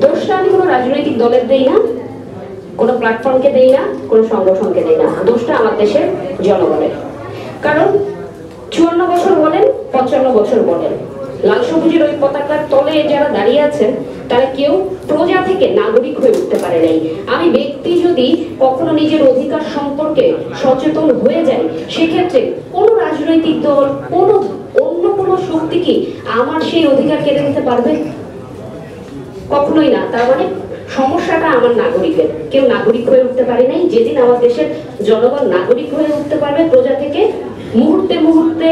দোষটা আমি কোনো রাজনৈতিক দলের দেই না, কোনো প্ল্যাটফর্মকে দেই না, কোনো সংগঠনকে দেই না, দোষটা আমার দেশের জনগণের। কারণ 54 বছর বলেন 55 বছর বলেন, লাল সবুজের ওই পতাকার তলে যারা দাঁড়িয়ে আছেন তারা কেউ প্রজা থেকে নাগরিক হয়ে উঠতে পারে নাই। আমি ব্যক্তি যদি কখনো নিজের অধিকার সম্পর্কে সচেতন হয়ে যাই, সেক্ষেত্রে কোনো রাজনৈতিক দল, কোনো অন্য কোনো শক্তি কি আমার সেই অধিকার কেড়ে নিতে পারবে? কখনোই না। তার মানে সমস্যাটা আমার নাগরিকের, কেউ নাগরিক হয়ে উঠতে পারে নাই। যেদিন আমার দেশের জনগণ নাগরিক হয়ে উঠতে পারবে, প্রজা থেকে মুহূর্তে মুহূর্তে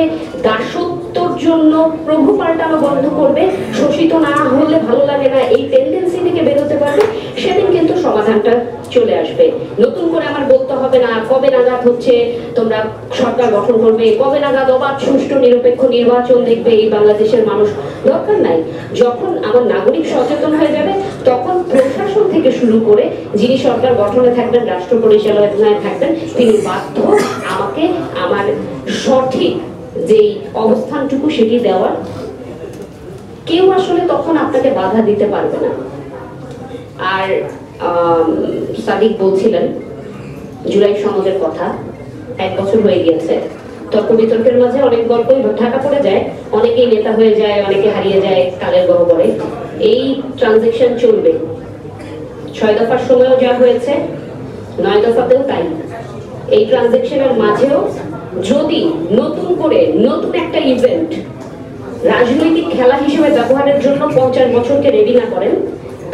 দাসত্বর জন্য প্রভু পাল্টানো বন্ধ করবে, শোষিত না হলে ভালো লাগে না এই টেন্ডেন্সি থেকে বেরোতে পারবে, সেদিন কিন্তু সমাধানটা চলে আসবে। নতুন করে আমার বলতে হবে না কবে নাগাদ হচ্ছে তোমরা সরকার গঠন করবে, কবে নাগাদ অবাধ সুষ্ঠু নিরপেক্ষ নির্বাচন দেখবে এই বাংলাদেশের মানুষ। দরকার নাই। যখন আমার নাগরিক সচেতন হয়ে যাবে, তখন প্রশাসন থেকে শুরু করে যিনি সরকার গঠনে থাকবেন, রাষ্ট্র পরিচালনায় থাকবেন, তিনি বাধ্য আমাকে আমার সঠিক যে অবস্থানটুকু সেটি দেওয়ার। কেউ আসলে তখন আপনাকে বাধা দিতে পারবে না। আর সাদিক বলছিলেন জুলাই সনদের কথা, 1 বছর হয়ে গিয়েছে। তর্ক বিতর্কের মাঝে অনেক গল্পই ঢাকা পড়ে যায়, অনেকেই নেতা হয়ে যায়, অনেকে হারিয়ে যায় কালের গহ্বরে। এই ট্রানজেকশন চলবে। 6 দফার সময়ও যা হয়েছে, 9 দফাতেও তাই। এই ট্রানজেকশনের মাঝেও যদি নতুন করে নতুন একটা ইভেন্ট রাজনৈতিক খেলা হিসেবে ব্যবহারের জন্য 50 বছরকে রেডি না করেন,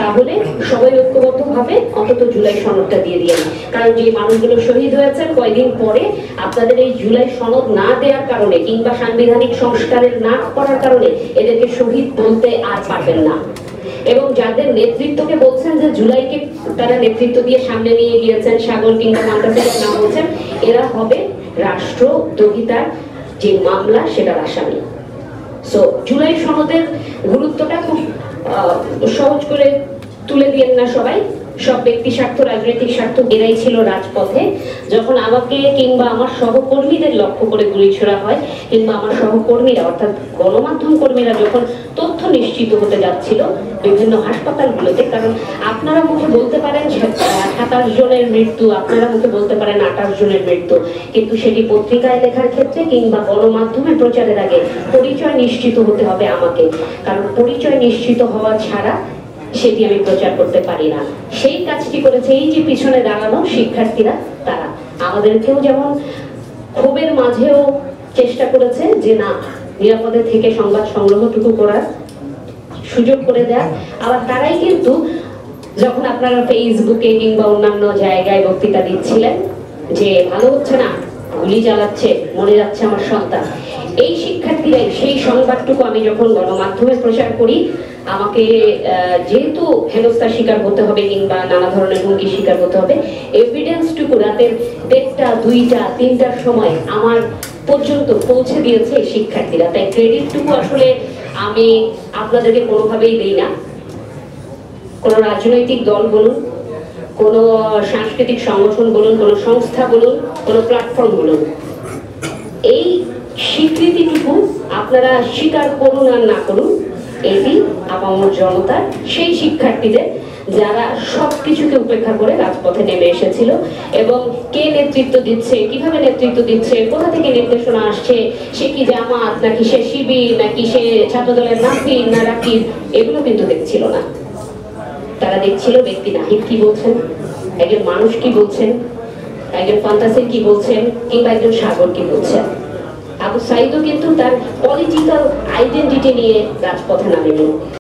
তাহলে সবাই ঐক্যবদ্ধভাবে অন্তত জুলাই সনদটা দিয়ে দিয়েন। কারণ যে মানুষগুলো শহীদ হয়েছেন কয়েকদিন পরে, আপনাদের এই জুলাই সনদ না দেওয়ার কারণে কিংবা সাংবিধানিক সংস্কারের না করার কারণে এদেরকে শহীদ বলতে আর পারবেন না। এবং যাদের নেতৃত্বকে বলছেন যে জুলাইকে তারা নেতৃত্ব দিয়ে সামনে নিয়ে গিয়েছেন, সাগর কিংবা মান্তাসের নাম বলছেন, এরা হবে রাষ্ট্রদ্রোহিতার যে মামলা সেটার আসামি। সো জুলাই সনদের গুরুত্বটা খুব সহজ করে তুলে দিয়েন না সবাই। সব ব্যক্তি স্বার্থ, রাজনৈতিক স্বার্থ এরাই ছিল রাজপথে। যখন আমাকে কিংবা আমার সহকর্মীদের লক্ষ্য করে গুলি ছোড়া হয়, কিংবা আমার সহকর্মীরা অর্থাৎ গণমাধ্যম কর্মীরা যখন তথ্য নিশ্চিত হতে যাচ্ছিল বিভিন্ন হাসপাতালগুলোতে, কারণ আপনারা মুখে বলতে পারেন 27 জনের মৃত্যু, আপনারা মুখে বলতে পারেন 28 জনের মৃত্যু, কিন্তু সেটি পত্রিকায় লেখার ক্ষেত্রে কিংবা গণমাধ্যমে প্রচারের আগে পরিচয় নিশ্চিত হতে হবে আমাকে। কারণ পরিচয় নিশ্চিত হওয়া ছাড়া সেটি আমি প্রচার করতে পারি না। সেই কাজটি করেছে এই যে পিছনে দাঁড়ানো শিক্ষার্থীরা, তারা আমাদেরকেও যেমন ক্ষোভের মাঝেও চেষ্টা করেছে যে না, নিরাপদে থেকে সংবাদ সংগ্রহটুকু করার সুযোগ করে দেয়। আবার তারাই কিন্তু যখন আপনারা ফেসবুকে কিংবা অন্যান্য জায়গায় বক্তৃতা দিচ্ছিলেন যে ভালো হচ্ছে না, গুলি চালাচ্ছে, মরে যাচ্ছে আমার সন্তান, এই শিক্ষার্থীরাই সেই সংবাদটুকু আমি যখন গণমাধ্যমে প্রচার করি, আমাকে যেহেতু হেনস্থার শিকার হতে হবে কিংবা নানা ধরনের হুমকির শিকার হতে হবে, এভিডেন্সটুকু রাতের 1টা, 2টা, 3টার সময় আমার পর্যন্ত পৌঁছে দিয়েছে শিক্ষার্থীরা। তাই ক্রেডিটটুকু আসলে আমি আপনাদেরকে কোনোভাবেই দেই না। কোনো রাজনৈতিক দল বলুন, কোনো সাংস্কৃতিক সংগঠন বলুন, কোনো সংস্থা বলুন, কোনো প্ল্যাটফর্ম বলুন, এই স্বীকৃতিটুকু আপনারা স্বীকার করুন আর না করুন, এটি আপামর জনতার, সেই শিক্ষার্থীদের যারা সবকিছুকে উপেক্ষা করে রাজপথে নেমে এসেছিল। এবং কে নেতৃত্ব দিচ্ছে, কিভাবে নেতৃত্ব দিচ্ছে, কোথা থেকে নির্দেশনা আসছে, সে কি জামাত নাকি সে শিবির নাকি সে ছাত্রদলের নাফির না রাকিব, এগুলো কিন্তু দেখছিল না। তারা দেখছিল ব্যক্তি নাহিদ কি বলছেন, একজন মানুষ কি বলছেন, একজন ফান্তাসির কি বলছেন, কিংবা একজন সাগর কি বলছেন। আবু সাইদও কিন্তু তার পলিটিক্যাল আইডেন্টিটি নিয়ে রাজপথে নামেনি।